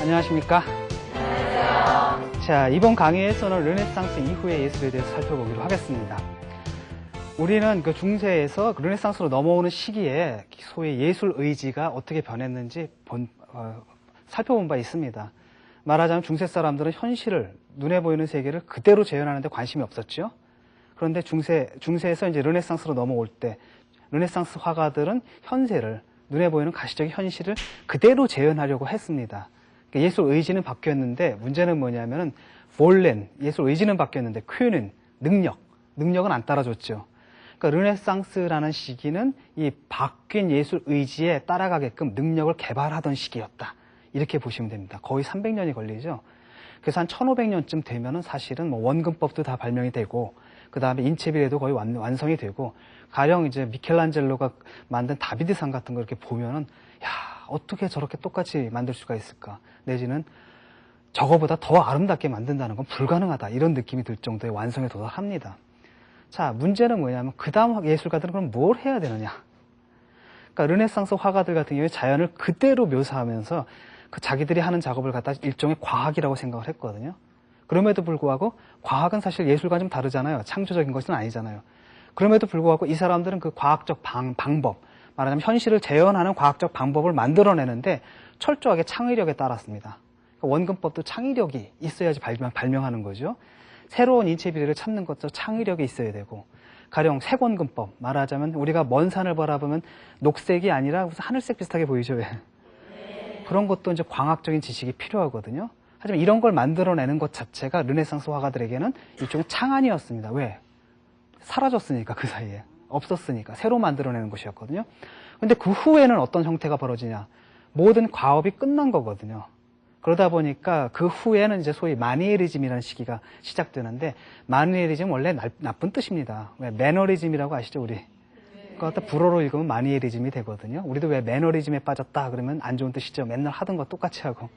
안녕하십니까? 안녕하세요. 자, 이번 강의에서는 르네상스 이후의 예술에 대해서 살펴보기로 하겠습니다. 우리는 그 중세에서 르네상스로 넘어오는 시기에 소위 예술 의지가 어떻게 변했는지 살펴본 바 있습니다. 말하자면 중세 사람들은 현실을, 눈에 보이는 세계를 그대로 재현하는 데 관심이 없었죠. 그런데 중세에서 이제 르네상스로 넘어올 때 르네상스 화가들은 현세를, 눈에 보이는 가시적인 현실을 그대로 재현하려고 했습니다. 그러니까 예술 의지는 바뀌었는데 문제는 뭐냐면은 볼렌, 예술 의지는 바뀌었는데 큐는, 능력은 안 따라줬죠. 그러니까 르네상스라는 시기는 이 바뀐 예술 의지에 따라가게끔 능력을 개발하던 시기였다. 이렇게 보시면 됩니다. 거의 300년이 걸리죠. 그래서 한 1500년쯤 되면은 사실은 뭐 원근법도 다 발명이 되고, 그 다음에 인체비례도 거의 완성이 되고, 가령 이제 미켈란젤로가 만든 다비드상 같은 거 이렇게 보면은, 야, 어떻게 저렇게 똑같이 만들 수가 있을까? 내지는 저거보다 더 아름답게 만든다는 건 불가능하다. 이런 느낌이 들 정도의 완성에 도달합니다. 자, 문제는 뭐냐면 그 다음 예술가들은 그럼 뭘 해야 되느냐? 그러니까 르네상스 화가들 같은 경우에 자연을 그대로 묘사하면서 그 자기들이 하는 작업을 갖다 일종의 과학이라고 생각을 했거든요. 그럼에도 불구하고 과학은 사실 예술과 좀 다르잖아요. 창조적인 것은 아니잖아요. 그럼에도 불구하고 이 사람들은 그 과학적 방법, 말하자면 현실을 재현하는 과학적 방법을 만들어내는데 철저하게 창의력에 따랐습니다. 원근법도 창의력이 있어야지 발명하는 거죠. 새로운 인체 비례를 찾는 것도 창의력이 있어야 되고, 가령 색원근법, 말하자면 우리가 먼 산을 바라보면 녹색이 아니라 무슨 하늘색 비슷하게 보이죠. 그런 것도 이제 광학적인 지식이 필요하거든요. 하지만 이런 걸 만들어내는 것 자체가 르네상스 화가들에게는 일종의 창안이었습니다. 왜? 사라졌으니까, 그 사이에. 없었으니까. 새로 만들어내는 것이었거든요. 근데 그 후에는 어떤 형태가 벌어지냐? 모든 과업이 끝난 거거든요. 그러다 보니까 그 후에는 이제 소위 마니에리즘이라는 시기가 시작되는데, 마니에리즘은 원래 나쁜 뜻입니다. 왜? 매너리즘이라고 아시죠, 우리? 그거 갖다 불어로 읽으면 마니에리즘이 되거든요. 우리도 왜 매너리즘에 빠졌다 그러면 안 좋은 뜻이죠. 맨날 하던 거 똑같이 하고.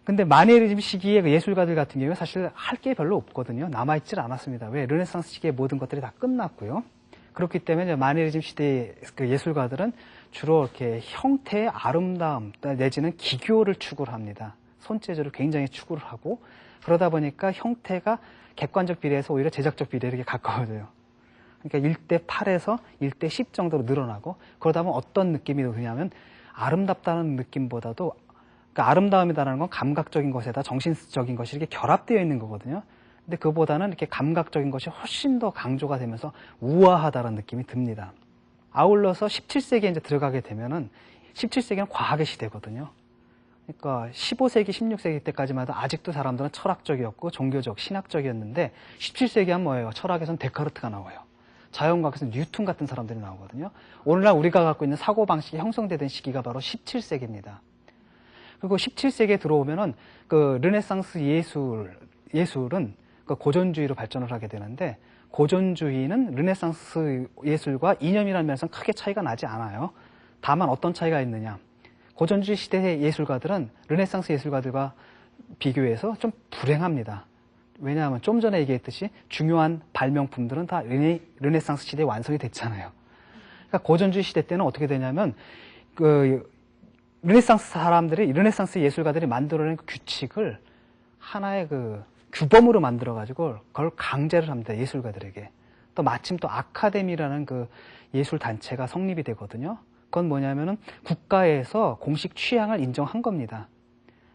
근데 마니에리즘 시기에 그 예술가들 같은 경우에 사실 할 게 별로 없거든요. 남아있질 않았습니다. 왜? 르네상스 시기에 모든 것들이 다 끝났고요. 그렇기 때문에 마니에리즘 시대의 그 예술가들은 주로 이렇게 형태의 아름다움 내지는 기교를 추구를 합니다. 손재주를 굉장히 추구를 하고, 그러다 보니까 형태가 객관적 비례에서 오히려 제작적 비례에 이렇게 가까워져요. 그러니까 1대 8에서 1대 10 정도로 늘어나고, 그러다 보면 어떤 느낌이 드냐면 아름답다는 느낌보다도, 그러니까 아름다움이라는 건 감각적인 것에다 정신적인 것이 이렇게 결합되어 있는 거거든요. 근데 그보다는 이렇게 감각적인 것이 훨씬 더 강조가 되면서 우아하다는 느낌이 듭니다. 아울러서 17세기에 이제 들어가게 되면은 17세기는 과학의 시대거든요. 그러니까 15세기, 16세기 때까지만 해도 아직도 사람들은 철학적이었고 종교적, 신학적이었는데 17세기는 뭐예요? 철학에서는 데카르트가 나와요. 자연과학에서는 뉴턴 같은 사람들이 나오거든요. 오늘날 우리가 갖고 있는 사고방식이 형성되던 시기가 바로 17세기입니다. 그리고 17세기에 들어오면은 그 르네상스 예술은 그 고전주의로 발전을 하게 되는데, 고전주의는 르네상스 예술과 이념이라는 면에서는 크게 차이가 나지 않아요. 다만 어떤 차이가 있느냐? 고전주의 시대의 예술가들은 르네상스 예술가들과 비교해서 좀 불행합니다. 왜냐하면 좀 전에 얘기했듯이 중요한 발명품들은 다 르네상스 시대에 완성이 됐잖아요. 그러니까 고전주의 시대 때는 어떻게 되냐면 르네상스 예술가들이 만들어낸 그 규칙을 하나의 그 규범으로 만들어가지고 그걸 강제를 합니다, 예술가들에게. 또 마침 또 아카데미라는 그 예술 단체가 성립이 되거든요. 그건 뭐냐면은 국가에서 공식 취향을 인정한 겁니다.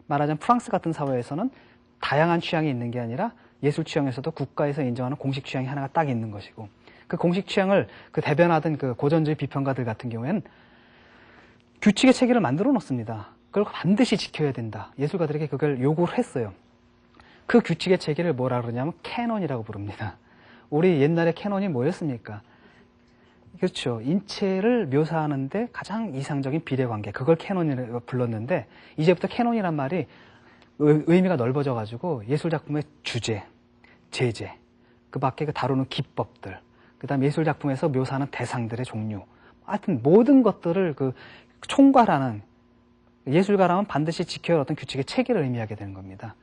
말하자면 프랑스 같은 사회에서는 다양한 취향이 있는 게 아니라 예술 취향에서도 국가에서 인정하는 공식 취향이 하나가 딱 있는 것이고, 그 공식 취향을 그 대변하던 그 고전주의 비평가들 같은 경우에는 규칙의 체계를 만들어 놓습니다. 그걸 반드시 지켜야 된다. 예술가들에게 그걸 요구를 했어요. 그 규칙의 체계를 뭐라 그러냐면 캐논이라고 부릅니다. 우리 옛날에 캐논이 뭐였습니까? 그렇죠. 인체를 묘사하는데 가장 이상적인 비례관계, 그걸 캐논이라고 불렀는데, 이제부터 캐논이란 말이 의미가 넓어져가지고 예술작품의 주제, 제재, 그 밖에 그 다루는 기법들, 그 다음 예술작품에서 묘사하는 대상들의 종류, 하여튼 모든 것들을 그 총괄하는, 예술가라면 반드시 지켜야 할 어떤 규칙의 체계를 의미하게 되는 겁니다.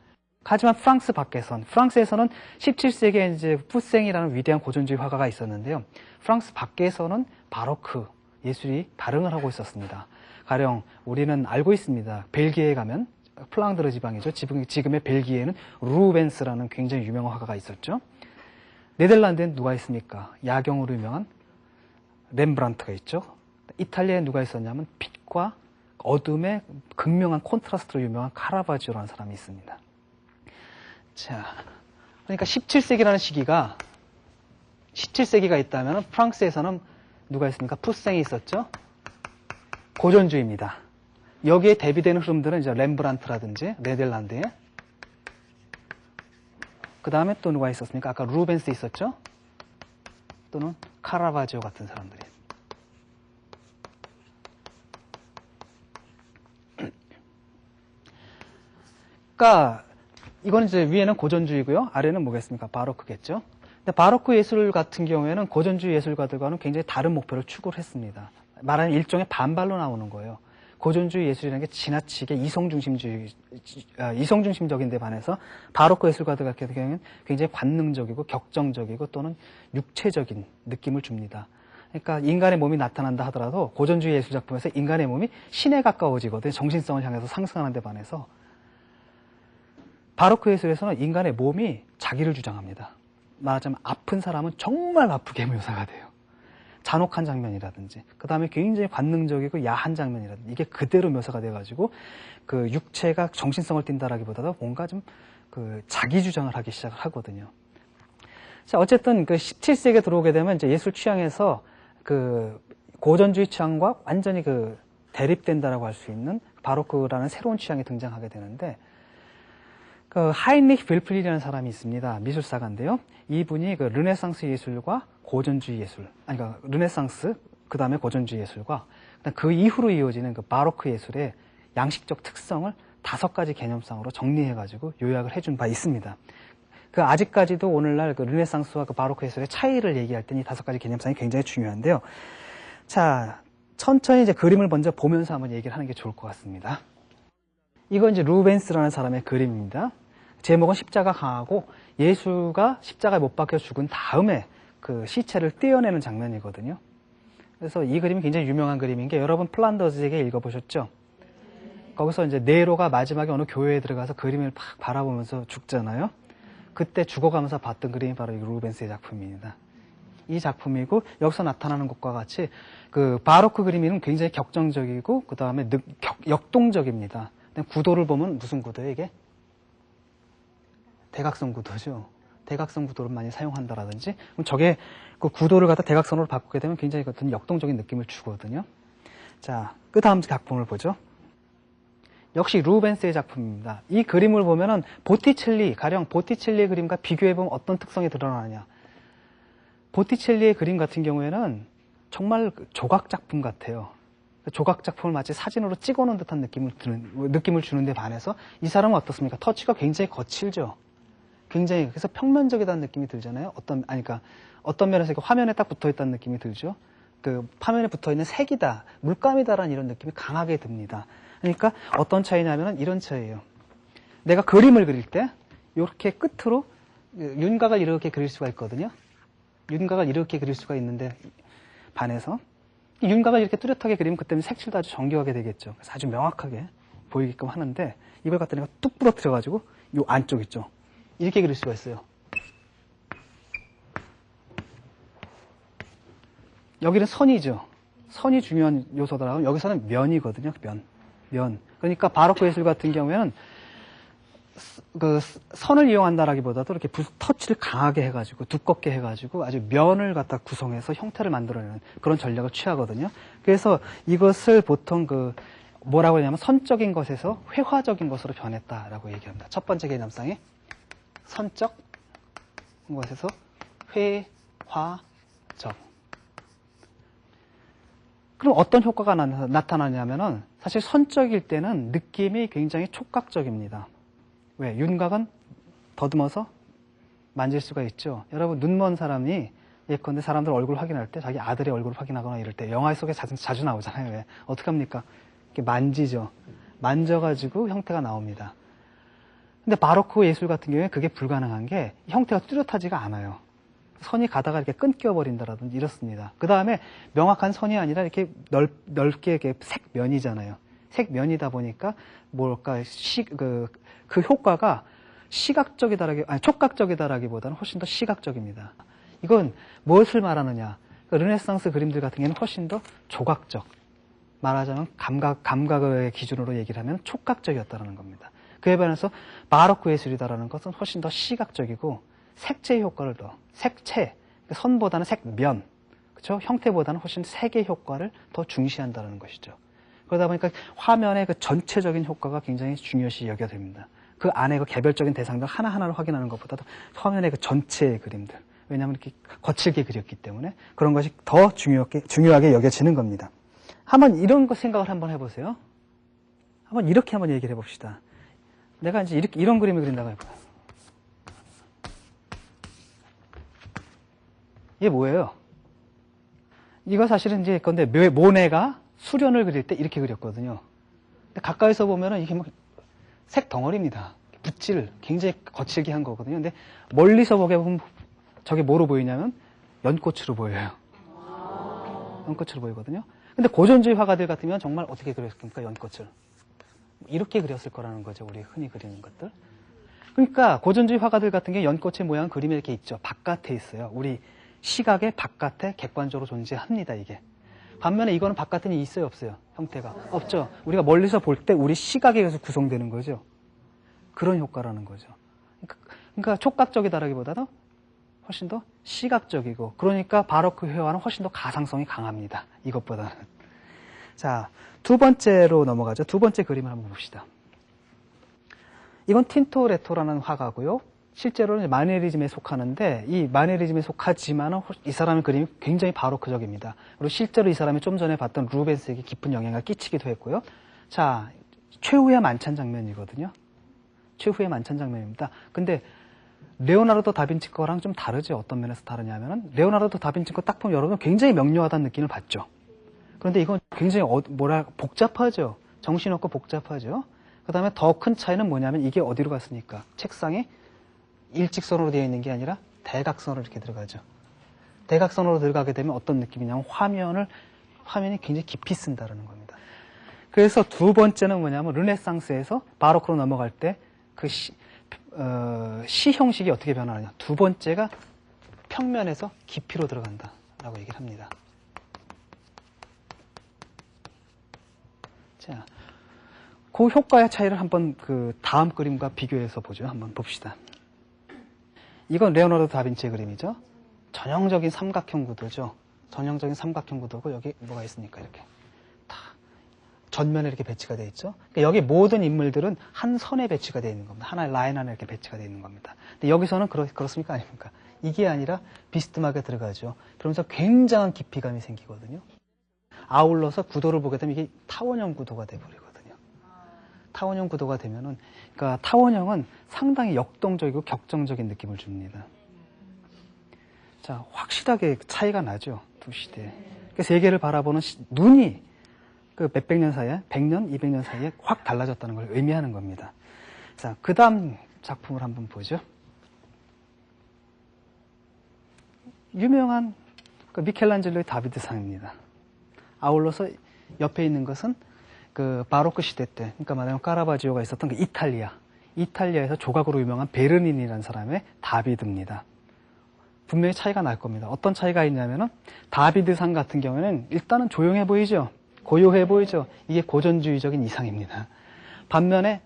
하지만 프랑스에서는 17세기에 이제 푸생이라는 위대한 고전주의 화가가 있었는데요. 프랑스 밖에서는 바로크 예술이 발흥을 하고 있었습니다. 가령 우리는 알고 있습니다. 벨기에에 가면 플랑드르 지방이죠. 지금의 벨기에는 루벤스라는 굉장히 유명한 화가가 있었죠. 네덜란드엔 누가 있습니까? 야경으로 유명한 렘브란트가 있죠. 이탈리아에 누가 있었냐면 빛과 어둠의 극명한 콘트라스트로 유명한 카라바지오라는 사람이 있습니다. 자, 그러니까 17세기라는 시기가 17세기가 있다면 프랑스에서는 누가 있습니까? 푸생이 있었죠. 고전주의입니다. 여기에 대비되는 흐름들은 이제 렘브란트라든지 네덜란드에 그 다음에 또 누가 있었습니까? 아까 루벤스 있었죠? 또는 카라바지오 같은 사람들이. 그러니까 이거는 이제 위에는 고전주의고요. 아래는 뭐겠습니까? 바로크겠죠. 근데 바로크 예술 같은 경우에는 고전주의 예술가들과는 굉장히 다른 목표를 추구를 했습니다. 말하는 일종의 반발로 나오는 거예요. 고전주의 예술이라는 게 지나치게 이성중심적인 데 반해서 바로크 예술가들 같은 경우에는 굉장히 관능적이고 격정적이고 또는 육체적인 느낌을 줍니다. 그러니까 인간의 몸이 나타난다 하더라도 고전주의 예술 작품에서 인간의 몸이 신에 가까워지거든요. 정신성을 향해서 상승하는 데 반해서 바로크 예술에서는 인간의 몸이 자기를 주장합니다. 말하자면 아픈 사람은 정말 아프게 묘사가 돼요. 잔혹한 장면이라든지 그 다음에 굉장히 관능적이고 야한 장면이라든지 이게 그대로 묘사가 돼가지고 그 육체가 정신성을 띈다라기보다도 뭔가 좀 그 자기 주장을 하기 시작을 하거든요. 자, 어쨌든 그 17세기에 들어오게 되면 이제 예술 취향에서 그 고전주의 취향과 완전히 그 대립된다라고 할 수 있는 바로크라는 새로운 취향이 등장하게 되는데 그 하인리히 벨플리라는 사람이 있습니다. 미술사가인데요. 이분이 그 르네상스 예술과 고전주의 예술, 아니 그러니까 르네상스 그 다음에 고전주의 예술과 그 이후로 이어지는 그 바로크 예술의 양식적 특성을 5가지 개념상으로 정리해가지고 요약을 해준 바 있습니다. 그 아직까지도 오늘날 그 르네상스와 그 바로크 예술의 차이를 얘기할 때 이 5가지 개념상이 굉장히 중요한데요. 자, 천천히 이제 그림을 먼저 보면서 한번 얘기를 하는 게 좋을 것 같습니다. 이건 이제 루벤스라는 사람의 그림입니다. 제목은 십자가 강하고 예수가 십자가에 못 박혀 죽은 다음에 그 시체를 떼어내는 장면이거든요. 그래서 이 그림이 굉장히 유명한 그림인 게 여러분 플란더스에게 읽어보셨죠? 거기서 이제 네로가 마지막에 어느 교회에 들어가서 그림을 팍 바라보면서 죽잖아요. 그때 죽어가면서 봤던 그림이 바로 이 루벤스의 작품입니다. 이 작품이고 여기서 나타나는 것과 같이 그 바로크 그림은 굉장히 격정적이고 그 다음에 역동적입니다. 구도를 보면 무슨 구도예요 이게? 대각선 구도죠. 대각선 구도를 많이 사용한다라든지 그럼 저게 그 구도를 갖다 대각선으로 바꾸게 되면 굉장히 어떤 역동적인 느낌을 주거든요. 자, 그 다음 작품을 보죠. 역시 루벤스의 작품입니다. 이 그림을 보면은 가령 보티첼리의 그림과 비교해보면 어떤 특성이 드러나느냐. 보티첼리의 그림 같은 경우에는 정말 조각 작품 같아요. 조각 작품을 마치 사진으로 찍어놓은 듯한 느낌을 주는데 반해서 이 사람은 어떻습니까? 터치가 굉장히 거칠죠. 굉장히 그래서 평면적이다는 느낌이 들잖아요. 그러니까 어떤 면에서 화면에 딱 붙어있다는 느낌이 들죠. 그 화면에 붙어있는 색이다, 물감이다라는 이런 느낌이 강하게 듭니다. 그러니까 어떤 차이냐면은 이런 차이예요. 내가 그림을 그릴 때 이렇게 끝으로 윤곽을 이렇게 그릴 수가 있거든요. 윤곽을 이렇게 그릴 수가 있는데 반해서 윤곽을 이렇게 뚜렷하게 그리면 그때는 색칠도 아주 정교하게 되겠죠. 그래서 아주 명확하게 보이게끔 하는데 이걸 갖다 내가 뚝 부러뜨려가지고 이 안쪽 있죠. 이렇게 그릴 수가 있어요. 여기는 선이죠. 선이 중요한 요소더라고요. 여기서는 면이거든요. 면. 그러니까 바로크 예술 같은 경우에는 그 선을 이용한다라기보다도 이렇게 터치를 강하게 해가지고 두껍게 해가지고 아주 면을 갖다 구성해서 형태를 만들어내는 그런 전략을 취하거든요. 그래서 이것을 보통 그 뭐라고 하냐면 선적인 것에서 회화적인 것으로 변했다라고 얘기합니다. 첫 번째 개념상에 선적 것에서 회화적. 그럼 어떤 효과가 나타나냐면은 사실 선적일 때는 느낌이 굉장히 촉각적입니다. 왜? 윤곽은 더듬어서 만질 수가 있죠. 여러분 눈 먼 사람이 예컨대 사람들 얼굴 확인할 때 자기 아들의 얼굴을 확인하거나 이럴 때 영화 속에 자주 나오잖아요. 왜? 어떻게 합니까? 이렇게 만지죠. 만져가지고 형태가 나옵니다. 근데 바로크 예술 같은 경우에 그게 불가능한 게 형태가 뚜렷하지가 않아요. 선이 가다가 이렇게 끊겨버린다라든지 이렇습니다. 그 다음에 명확한 선이 아니라 이렇게 넓게 이렇게 색면이잖아요. 색면이다 보니까 뭘까 그 효과가 촉각적이다라기보다는 훨씬 더 시각적입니다. 이건 무엇을 말하느냐? 르네상스 그림들 같은 경우는 훨씬 더 조각적. 말하자면 감각의 기준으로 얘기를 하면 촉각적이었다는 겁니다. 그에 반해서 바로크 예술이다라는 것은 훨씬 더 시각적이고 색채의 효과를 더 선보다는 색면, 그렇죠? 형태보다는 훨씬 색의 효과를 더 중시한다는 것이죠. 그러다 보니까 화면의 그 전체적인 효과가 굉장히 중요시 여겨야 됩니다. 그 안에 그 개별적인 대상들 하나하나를 확인하는 것보다도 화면의 그 전체의 그림들. 왜냐하면 이렇게 거칠게 그렸기 때문에 그런 것이 더 중요하게 여겨지는 겁니다. 한번 이런 거 생각을 한번 해보세요. 한번 이렇게 한번 얘기를 해봅시다. 내가 이제 이런 그림을 그린다고 해봐요. 이게 뭐예요? 이거 사실은 이제 건데 모네가 수련을 그릴 때 이렇게 그렸거든요. 근데 가까이서 보면은 이게 막 색 덩어리입니다. 붓질 굉장히 거칠게 한 거거든요. 근데 멀리서 보게 보면 저게 뭐로 보이냐면 연꽃으로 보여요. 연꽃으로 보이거든요. 근데 고전주의 화가들 같으면 정말 어떻게 그렸습니까? 연꽃을. 이렇게 그렸을 거라는 거죠. 우리 흔히 그리는 것들. 그러니까 고전주의 화가들 같은 게 연꽃의 모양 그림이 이렇게 있죠. 바깥에 있어요. 우리 시각의 바깥에 객관적으로 존재합니다. 이게. 반면에 이거는 바깥에 있어요? 없어요? 형태가. 없죠. 우리가 멀리서 볼 때 우리 시각에 의해서 구성되는 거죠. 그런 효과라는 거죠. 그러니까 촉각적이다라기보다도 훨씬 더 시각적이고, 그러니까 바로크 회화는 훨씬 더 가상성이 강합니다. 이것보다는. 자, 두 번째로 넘어가죠. 두 번째 그림을 한번 봅시다. 이건 틴토레토라는 화가고요. 실제로는 마nie리즘에 속하는데, 이 마nie리즘에 속하지만은 이 사람의 그림이 굉장히 바로크적입니다. 그리고 실제로 이 사람이 좀 전에 봤던 루벤스에게 깊은 영향을 끼치기도 했고요. 자, 최후의 만찬 장면이거든요. 최후의 만찬 장면입니다. 근데 레오나르도 다빈치 거랑 좀 다르죠. 어떤 면에서 다르냐면은 레오나르도 다빈치 거 딱 보면 여러분 굉장히 명료하다는 느낌을 받죠. 그런데 이건 굉장히 복잡하죠. 정신없고 복잡하죠. 그 다음에 더 큰 차이는 뭐냐면 이게 어디로 갔습니까? 책상에 일직선으로 되어 있는 게 아니라 대각선으로 이렇게 들어가죠. 대각선으로 들어가게 되면 어떤 느낌이냐면 화면이 굉장히 깊이 쓴다는 겁니다. 그래서 두 번째는 뭐냐면 르네상스에서 바로크로 넘어갈 때 그 시 형식이 어떻게 변하느냐. 두 번째가 평면에서 깊이로 들어간다라고 얘기를 합니다. 자, 그 효과의 차이를 한번 그 다음 그림과 비교해서 보죠. 한번 봅시다. 이건 레오나르도 다빈치의 그림이죠. 전형적인 삼각형 구도죠. 전형적인 삼각형 구도고 여기 뭐가 있습니까? 이렇게 다 전면에 이렇게 배치가 되어 있죠. 그러니까 여기 모든 인물들은 한 선에 배치가 되어 있는 겁니다. 하나의 라인 안에 이렇게 배치가 되어 있는 겁니다. 근데 여기서는 그렇습니까? 아닙니까? 이게 아니라 비스듬하게 들어가죠. 그러면서 굉장한 깊이감이 생기거든요. 아울러서 구도를 보게 되면 이게 타원형 구도가 돼버리거든요. 타원형 구도가 되면은, 그러니까 타원형은 상당히 역동적이고 격정적인 느낌을 줍니다. 자, 확실하게 차이가 나죠. 두 시대. 그 세계를 바라보는 눈이 그 몇백 년 사이에, 100년, 200년 사이에 확 달라졌다는 걸 의미하는 겁니다. 자, 그 다음 작품을 한번 보죠. 유명한 그 미켈란젤로의 다비드상입니다. 아울러서 옆에 있는 것은 그 바로크 시대 때, 그러니까 말하자면 카라바지오가 있었던 그 이탈리아에서 조각으로 유명한 베르닌이라는 사람의 다비드입니다. 분명히 차이가 날 겁니다. 어떤 차이가 있냐면은 다비드상 같은 경우에는 일단은 조용해 보이죠. 고요해 보이죠. 이게 고전주의적인 이상입니다. 반면에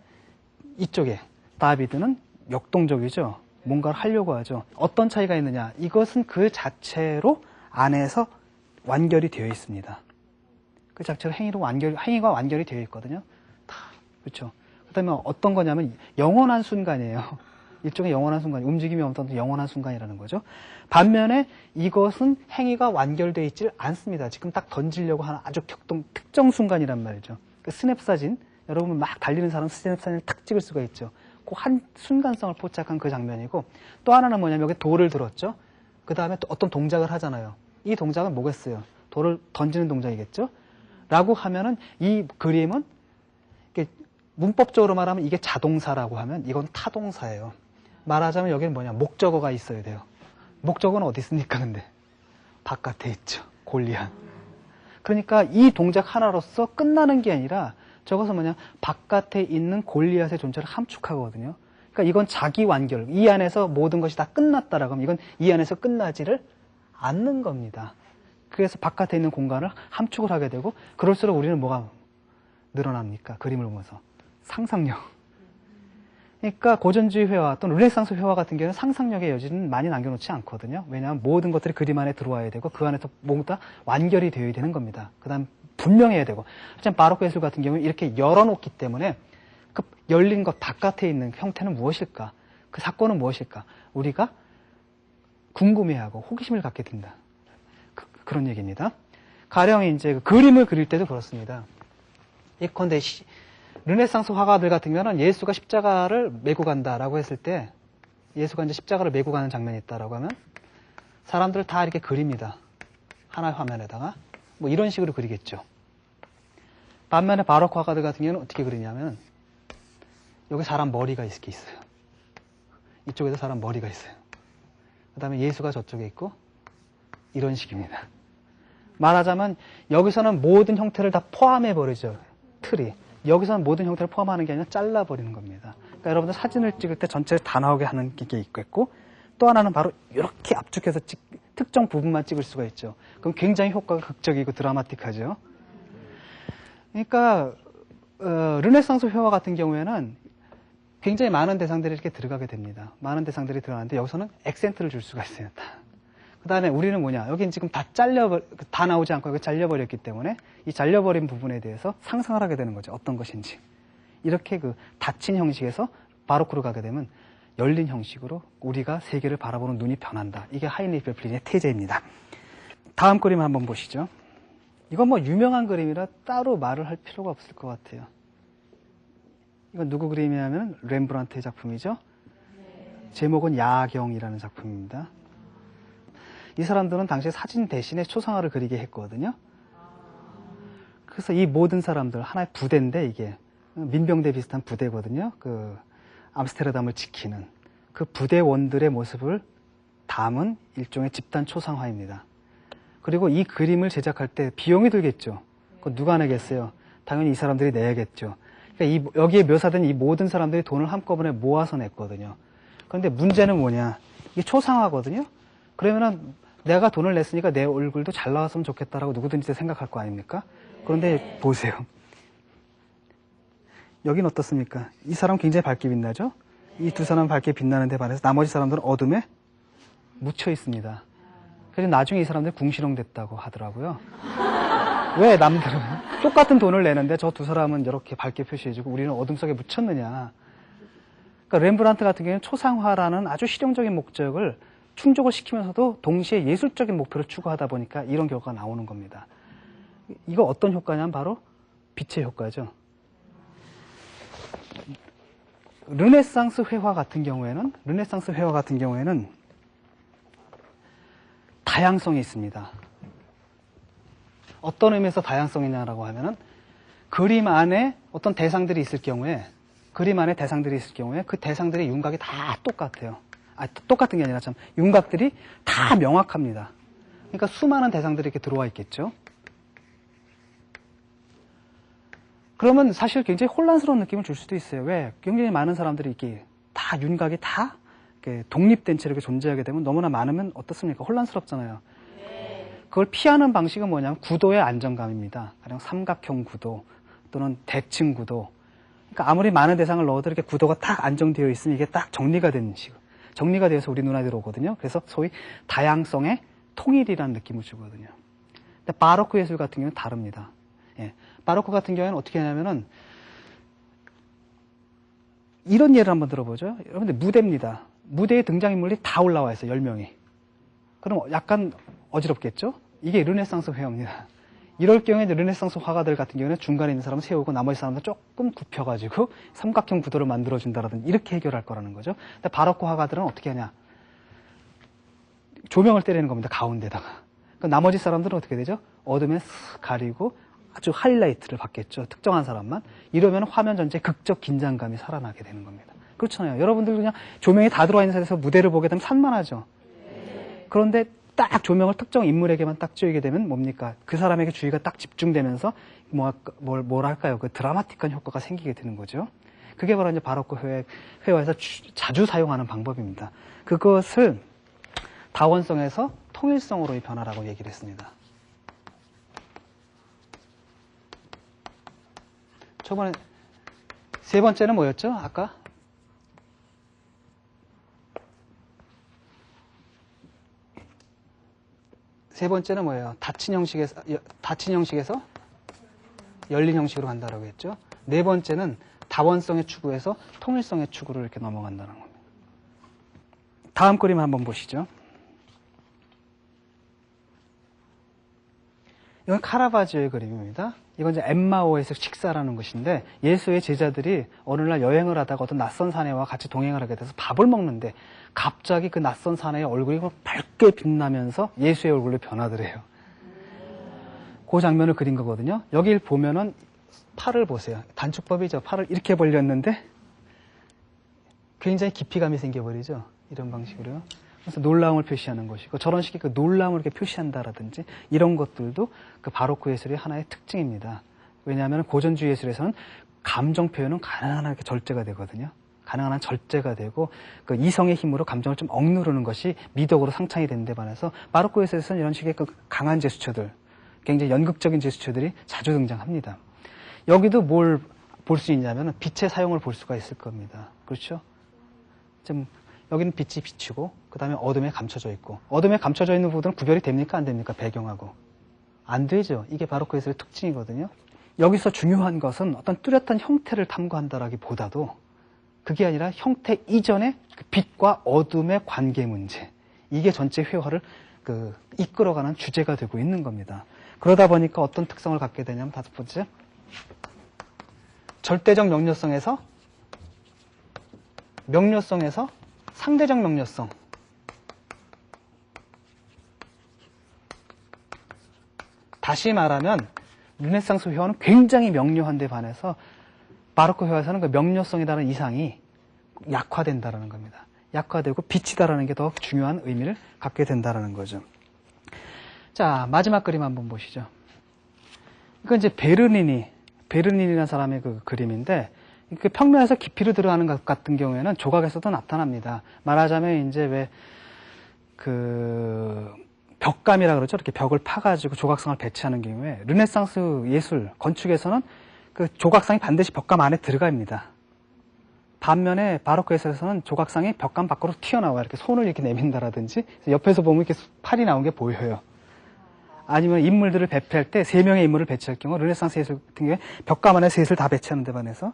이쪽에 다비드는 역동적이죠. 뭔가를 하려고 하죠. 어떤 차이가 있느냐? 이것은 그 자체로 안에서 완결이 되어 있습니다. 그 자체로 행위가 완결이 되어 있거든요. 다, 그렇죠. 그 다음에 어떤 거냐면 영원한 순간이에요. 일종의 영원한 순간, 움직임이 없던 영원한 순간이라는 거죠. 반면에 이것은 행위가 완결되어 있지 않습니다. 지금 딱 던지려고 하는 아주 특정 순간이란 말이죠. 그 스냅 사진, 여러분 막 달리는 사람 스냅 사진을 탁 찍을 수가 있죠. 그 한 순간성을 포착한 그 장면이고, 또 하나는 뭐냐면 여기 돌을 들었죠. 그 다음에 또 어떤 동작을 하잖아요. 이 동작은 뭐겠어요? 돌을 던지는 동작이겠죠? 라고 하면은 이 그림은 문법적으로 말하면 이게 자동사라고 하면 이건 타동사예요. 말하자면 여기는 뭐냐, 목적어가 있어야 돼요. 목적어는 어디 있습니까? 근데 바깥에 있죠. 골리앗. 그러니까 이 동작 하나로서 끝나는 게 아니라 저것은 뭐냐, 바깥에 있는 골리앗의 존재를 함축하거든요. 그러니까 이건 자기 완결, 이 안에서 모든 것이 다 끝났다라고 하면 이건 이 안에서 끝나지를 않는 겁니다. 그래서 바깥에 있는 공간을 함축을 하게 되고, 그럴수록 우리는 뭐가 늘어납니까? 그림을 보면서 상상력. 그러니까 고전주의 회화 또는 르네상스 회화 같은 경우는 상상력의 여지는 많이 남겨놓지 않거든요. 왜냐하면 모든 것들이 그림 안에 들어와야 되고 그 안에서 뭔가 완결이 되어야 되는 겁니다. 그 다음 분명해야 되고. 하지만 바로크 예술 같은 경우는 이렇게 열어놓기 때문에 그 열린 것 바깥에 있는 형태는 무엇일까? 그 사건은 무엇일까? 우리가 궁금해하고 호기심을 갖게 된다. 그런 얘기입니다. 가령 이제 그 그림을 그릴 때도 그렇습니다. 예컨대 르네상스 화가들 같은 경우는 예수가 십자가를 메고 간다라고 했을 때, 예수가 이제 십자가를 메고 가는 장면이 있다라고 하면 사람들 다 이렇게 그립니다. 하나의 화면에다가 뭐 이런 식으로 그리겠죠. 반면에 바로크 화가들 같은 경우는 어떻게 그리냐면 여기 사람 머리가 이렇게 있어요. 이쪽에도 사람 머리가 있어요. 그 다음에 예수가 저쪽에 있고 이런 식입니다. 말하자면 여기서는 모든 형태를 다 포함해버리죠. 틀이. 여기서는 모든 형태를 포함하는 게 아니라 잘라버리는 겁니다. 그러니까 여러분들 사진을 찍을 때 전체를 다 나오게 하는 게 있겠고, 또 하나는 바로 이렇게 압축해서 특정 부분만 찍을 수가 있죠. 그럼 굉장히 효과가 극적이고 드라마틱하죠. 그러니까 르네상스 회화 같은 경우에는 굉장히 많은 대상들이 이렇게 들어가게 됩니다. 많은 대상들이 들어가는데 여기서는 액센트를 줄 수가 있어요. 그 다음에 우리는 뭐냐, 여긴 지금 다 나오지 않고 여기 잘려버렸기 때문에 이 잘려버린 부분에 대해서 상상을 하게 되는 거죠. 어떤 것인지. 이렇게 그 닫힌 형식에서 바로크로 가게 되면 열린 형식으로 우리가 세계를 바라보는 눈이 변한다. 이게 하인리히 베플린의 태제입니다. 다음 그림 한번 보시죠. 이건 뭐 유명한 그림이라 따로 말을 할 필요가 없을 것 같아요. 이건 누구 그림이냐면 렘브란트의 작품이죠. 제목은 야경이라는 작품입니다. 이 사람들은 당시에 사진 대신에 초상화를 그리게 했거든요. 그래서 이 모든 사람들 하나의 부대인데, 이게 민병대 비슷한 부대거든요. 그 암스테르담을 지키는 그 부대원들의 모습을 담은 일종의 집단 초상화입니다. 그리고 이 그림을 제작할 때 비용이 들겠죠. 그거 누가 내겠어요? 당연히 이 사람들이 내야겠죠. 그러니까 여기에 묘사된 이 모든 사람들이 돈을 한꺼번에 모아서 냈거든요. 그런데 문제는 뭐냐, 이게 초상화거든요. 그러면은 내가 돈을 냈으니까 내 얼굴도 잘 나왔으면 좋겠다라고 누구든지 생각할 거 아닙니까? 그런데 보세요. 여긴 어떻습니까? 이 사람 굉장히 밝게 빛나죠? 이 두 사람은 밝게 빛나는데 반해서 나머지 사람들은 어둠에 묻혀 있습니다. 그래서 나중에 이 사람들이 궁시렁댔다고 하더라고요. 왜 남들은 똑같은 돈을 내는데 저 두 사람은 이렇게 밝게 표시해주고 우리는 어둠 속에 묻혔느냐. 그러니까 렘브란트 같은 경우는 초상화라는 아주 실용적인 목적을 충족을 시키면서도 동시에 예술적인 목표를 추구하다 보니까 이런 결과가 나오는 겁니다. 이거 어떤 효과냐면 바로 빛의 효과죠. 르네상스 회화 같은 경우에는 다양성이 있습니다. 어떤 의미에서 다양성이냐라고 하면은 그림 안에 어떤 대상들이 있을 경우에 그 대상들의 윤곽이 다 똑같아요. 똑같은 게 아니라 참 윤곽들이 다 명확합니다. 그러니까 수많은 대상들이 이렇게 들어와 있겠죠. 그러면 사실 굉장히 혼란스러운 느낌을 줄 수도 있어요. 왜? 굉장히 많은 사람들이 이렇게 다 윤곽이 다 이렇게 독립된 채로 이렇게 존재하게 되면 너무나 많으면 어떻습니까? 혼란스럽잖아요. 그걸 피하는 방식은 뭐냐면 구도의 안정감입니다. 가령 삼각형 구도 또는 대칭 구도. 그러니까 아무리 많은 대상을 넣어도 이렇게 구도가 딱 안정되어 있으면 이게 딱 정리가 되는 식으로. 정리가 되어서 우리 눈에 들어오거든요. 그래서 소위 다양성의 통일이라는 느낌을 주거든요. 근데 바로크 예술 같은 경우는 다릅니다. 예. 바로크 같은 경우에는 어떻게 하냐면은 이런 예를 한번 들어보죠. 여러분들 무대입니다. 무대에 등장인물이 다 올라와 있어요. 10명이. 그럼 약간 어지럽겠죠? 이게 르네상스 회화입니다. 이럴 경우에 르네상스 화가들 같은 경우는 중간에 있는 사람을 세우고 나머지 사람들 조금 굽혀가지고 삼각형 구도를 만들어준다라든지 이렇게 해결할 거라는 거죠. 근데 바로크 화가들은 어떻게 하냐? 조명을 때리는 겁니다. 가운데다가. 그럼 나머지 사람들은 어떻게 되죠? 어둠에 쓱 가리고 아주 하이라이트를 받겠죠. 특정한 사람만. 이러면 화면 전체에 극적 긴장감이 살아나게 되는 겁니다. 그렇잖아요. 여러분들 그냥 조명이 다 들어와 있는 상태에서 무대를 보게 되면 산만하죠. 그런데 딱 조명을 특정 인물에게만 딱 쬐게 되면 뭡니까? 그 사람에게 주의가 딱 집중되면서 뭐랄까요? 그 드라마틱한 효과가 생기게 되는 거죠. 그게 바로 이제 바로크 회화에서 자주 사용하는 방법입니다. 그것을 다원성에서 통일성으로의 변화라고 얘기를 했습니다. 저번에 세 번째는 뭐였죠? 아까? 세 번째는 뭐예요? 닫힌 형식에서 열린 형식으로 간다라고 했죠. 네 번째는 다원성의 추구에서 통일성의 추구로 이렇게 넘어간다는 겁니다. 다음 그림 한번 보시죠. 이건 카라바지오의 그림입니다. 이건 이제 엠마오에서 식사라는 것인데 예수의 제자들이 어느 날 여행을 하다가 어떤 낯선 사내와 같이 동행을 하게 돼서 밥을 먹는데 갑자기 그 낯선 사내의 얼굴이 밝게 빛나면서 예수의 얼굴로 변하더래요. 그 장면을 그린 거거든요. 여길 보면은 팔을 보세요. 단축법이죠. 팔을 이렇게 벌렸는데 굉장히 깊이감이 생겨버리죠. 이런 방식으로요. 그래서 놀라움을 표시하는 것이고 저런 식의 그 놀라움을 이렇게 표시한다라든지 이런 것들도 그 바로크 예술의 하나의 특징입니다. 왜냐하면 고전주의 예술에서는 감정 표현은 가능한 한 이렇게 절제가 되거든요. 가능한 한 절제가 되고 그 이성의 힘으로 감정을 좀 억누르는 것이 미덕으로 상창이 되는 데 반해서 바로크 예술에서는 이런 식의 그 강한 제스처들, 굉장히 연극적인 제스처들이 자주 등장합니다. 여기도 뭘 볼 수 있냐면 빛의 사용을 볼 수가 있을 겁니다. 그렇죠? 좀 여기는 빛이 비치고 그 다음에 어둠에 감춰져 있고 어둠에 감춰져 있는 부분은 구별이 됩니까? 안 됩니까? 배경하고. 안 되죠. 이게 바로크 예술의 특징이거든요. 여기서 중요한 것은 어떤 뚜렷한 형태를 탐구한다라기보다도 그게 아니라 형태 이전의 그 빛과 어둠의 관계 문제. 이게 전체 회화를 이끌어가는 주제가 되고 있는 겁니다. 그러다 보니까 어떤 특성을 갖게 되냐면 다섯 번째. 절대적 명료성에서 상대적 명료성. 다시 말하면 르네상스 회화는 굉장히 명료한 데 반해서 바로크 회화에서는 그 명료성이라는 이상이 약화된다는 겁니다. 약화되고 빛이다라는 게 더 중요한 의미를 갖게 된다는 거죠. 자, 마지막 그림 한번 보시죠. 이건 이제 베르닌이라는 사람의 그 그림인데 그 평면에서 깊이로 들어가는 것 같은 경우에는 조각에서도 나타납니다. 말하자면 이제 왜 벽감이라 그러죠. 이렇게 벽을 파가지고 조각상을 배치하는 경우에 르네상스 예술 건축에서는 그 조각상이 반드시 벽감 안에 들어갑니다. 반면에 바로크 예술에서는 조각상이 벽감 밖으로 튀어나와요. 이렇게 손을 이렇게 내민다라든지 옆에서 보면 이렇게 팔이 나온 게 보여요. 아니면 인물들을 배치할 때 3명의 인물을 배치할 경우 르네상스 예술 같은 경우에 벽감 안에 셋을 다 배치하는 데 반해서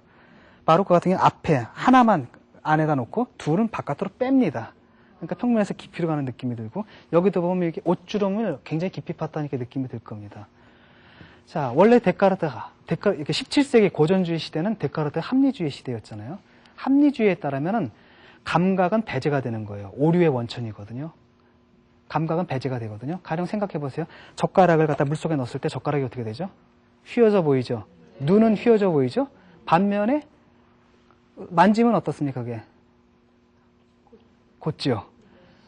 바로크 같은 경우는 앞에 하나만 안에다 놓고 둘은 바깥으로 뺍니다. 그러니까 평면에서 깊이로 가는 느낌이 들고 여기도 보면 이렇게 옷주름을 굉장히 깊이 팠다는 느낌이 들 겁니다. 자, 원래 데카르트가 이렇게 17세기 고전주의 시대는 데카르트의 합리주의 시대였잖아요. 합리주의에 따르면은 감각은 배제가 되는 거예요. 오류의 원천이거든요. 감각은 배제가 되거든요. 가령 생각해 보세요. 젓가락을 갖다 물속에 넣었을 때 젓가락이 어떻게 되죠? 휘어져 보이죠? 눈은 휘어져 보이죠? 반면에 만지면 어떻습니까? 그게 곧지요.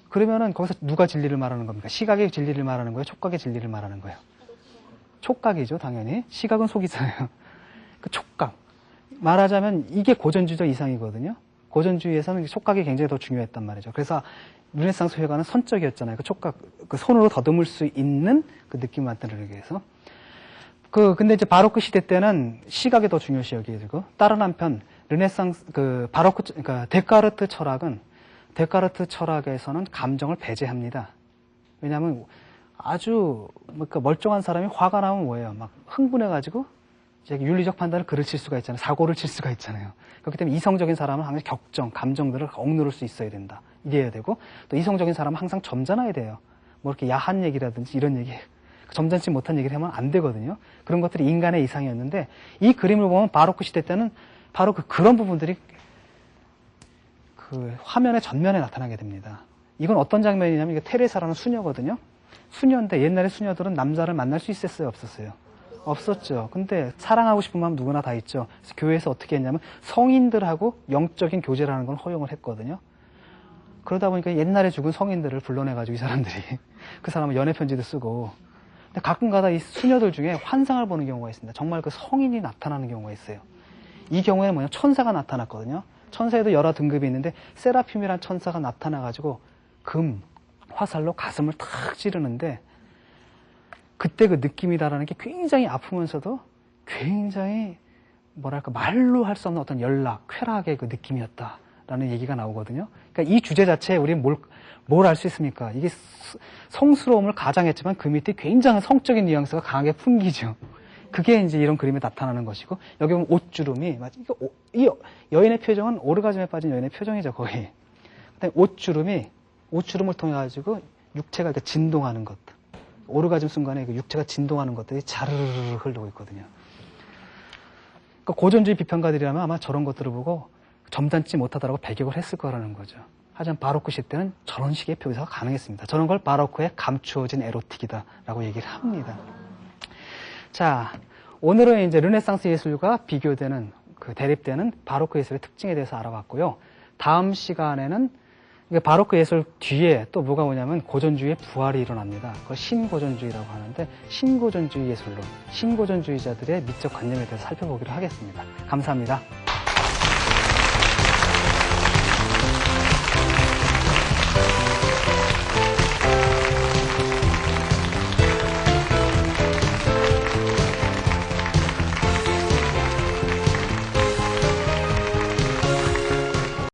그러면은 거기서 누가 진리를 말하는 겁니까? 시각의 진리를 말하는 거예요? 촉각의 진리를 말하는 거예요? 촉각이죠, 당연히. 시각은 속이잖아요. 그 촉각. 말하자면 이게 고전주의적 이상이거든요. 고전주의에서는 촉각이 굉장히 더 중요했단 말이죠. 그래서 르네상스 회화는 선적이었잖아요. 그 촉각, 그 손으로 더듬을 수 있는 그 느낌을 만들기 위해서. 근데 이제 바로크 시대 때는 시각이 더 중요시 여기게 되고, 다른 한편, 르네상스, 그러니까 데카르트 철학에서는 감정을 배제합니다. 왜냐하면 아주 멀쩡한 사람이 화가 나면 뭐예요? 막 흥분해가지고 윤리적 판단을 그르칠 수가 있잖아요. 사고를 칠 수가 있잖아요. 그렇기 때문에 이성적인 사람은 항상 감정들을 억누를 수 있어야 된다. 이래야 되고 또 이성적인 사람은 항상 점잖아야 돼요. 뭐 이렇게 야한 얘기라든지 이런 얘기, 점잖지 못한 얘기를 하면 안 되거든요. 그런 것들이 인간의 이상이었는데 이 그림을 보면 바로크 시대 때는 바로 그런 부분들이 그 화면의 전면에 나타나게 됩니다. 이건 어떤 장면이냐면 이게 테레사라는 수녀거든요. 수녀인데 옛날에 수녀들은 남자를 만날 수 있었어요? 없었어요? 없었죠. 근데 사랑하고 싶은 마음 누구나 다 있죠. 그래서 교회에서 어떻게 했냐면 성인들하고 영적인 교제라는 걸 허용을 했거든요. 그러다 보니까 옛날에 죽은 성인들을 불러내가지고 이 사람들이 그 사람은 연애 편지도 쓰고. 근데 가끔가다 이 수녀들 중에 환상을 보는 경우가 있습니다. 정말 그 성인이 나타나는 경우가 있어요. 이 경우에는 뭐냐, 천사가 나타났거든요. 천사에도 여러 등급이 있는데 세라핌이란 천사가 나타나가지고 금, 화살로 가슴을 탁 찌르는데 그때 그 느낌이다라는 게 굉장히 아프면서도 굉장히 뭐랄까 말로 할 수 없는 어떤 연락, 쾌락의 그 느낌이었다라는 얘기가 나오거든요. 그러니까 이 주제 자체에 우리는 뭘 알 수 있습니까? 이게 성스러움을 가장했지만 그 밑에 굉장한 성적인 뉘앙스가 강하게 풍기죠. 그게 이제 이런 그림에 나타나는 것이고, 여기 보면 옷주름이, 이 여인의 표정은 오르가즘에 빠진 여인의 표정이죠, 거의. 그다음에 옷주름을 통해 가지고 육체가 이렇게 진동하는 것. 오르가즘 순간에 그 육체가 진동하는 것들이 자르르르 흐르고 있거든요. 그러니까 고전주의 비평가들이라면 아마 저런 것들을 보고 점잖지 못하다라고 배격을 했을 거라는 거죠. 하지만 바로크 시 때는 저런 식의 표기가 가능했습니다. 저런 걸 바로크의 감추어진 에로틱이다라고 얘기를 합니다. 자, 오늘은 이제 르네상스 예술과 비교되는, 대립되는 바로크 예술의 특징에 대해서 알아봤고요. 다음 시간에는 바로크 예술 뒤에 또 뭐가 오냐면 고전주의의 부활이 일어납니다. 그걸 신고전주의라고 하는데, 신고전주의 예술론, 신고전주의자들의 미적 관념에 대해서 살펴보기로 하겠습니다. 감사합니다.